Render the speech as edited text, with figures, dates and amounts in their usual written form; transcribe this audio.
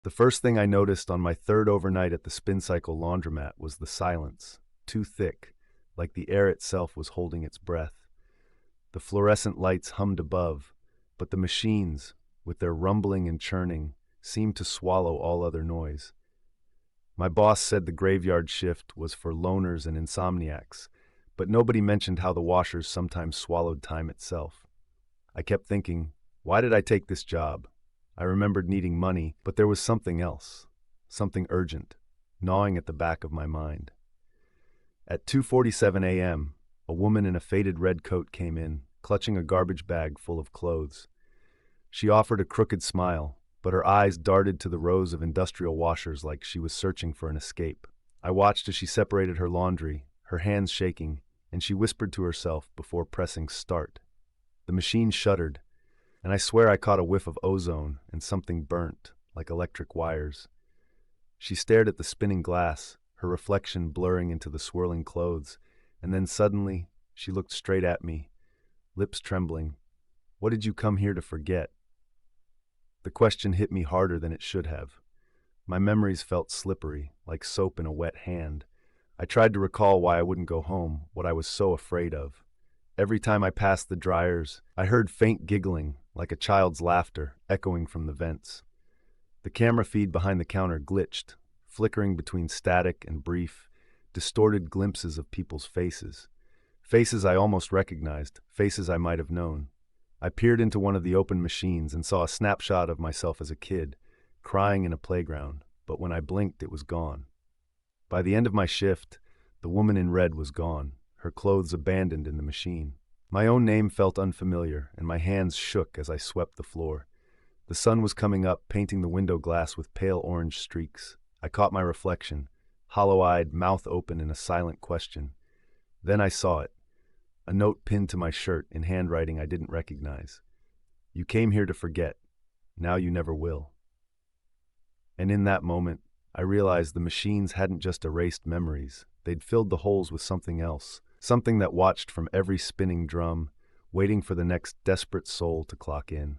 The first thing I noticed on my third overnight at the spin cycle laundromat was the silence, too thick, like the air itself was holding its breath. The fluorescent lights hummed above, but the machines, with their rumbling and churning, seemed to swallow all other noise. My boss said the graveyard shift was for loners and insomniacs, but nobody mentioned how the washers sometimes swallowed time itself. I kept thinking, why did I take this job? I remembered needing money, but there was something else, something urgent, gnawing at the back of my mind. At 2:47 a.m., a woman in a faded red coat came in, clutching a garbage bag full of clothes. She offered a crooked smile, but her eyes darted to the rows of industrial washers like she was searching for an escape. I watched as she separated her laundry, her hands shaking, and she whispered to herself before pressing start. The machine shuddered, and I swear I caught a whiff of ozone and something burnt, like electric wires. She stared at the spinning glass, her reflection blurring into the swirling clothes, and then suddenly she looked straight at me, lips trembling. "What did you come here to forget?" The question hit me harder than it should have. My memories felt slippery, like soap in a wet hand. I tried to recall why I wouldn't go home, what I was so afraid of. Every time I passed the dryers, I heard faint giggling, like a child's laughter, echoing from the vents. The camera feed behind the counter glitched, flickering between static and brief, distorted glimpses of people's faces. Faces I almost recognized, faces I might have known. I peered into one of the open machines and saw a snapshot of myself as a kid, crying in a playground, but when I blinked, it was gone. By the end of my shift, the woman in red was gone, her clothes abandoned in the machine. My own name felt unfamiliar, and my hands shook as I swept the floor. The sun was coming up, painting the window glass with pale orange streaks. I caught my reflection, hollow-eyed, mouth open in a silent question. Then I saw it, a note pinned to my shirt in handwriting I didn't recognize. "You came here to forget. Now you never will." And in that moment, I realized the machines hadn't just erased memories. They'd filled the holes with something else, something that watched from every spinning drum, waiting for the next desperate soul to clock in.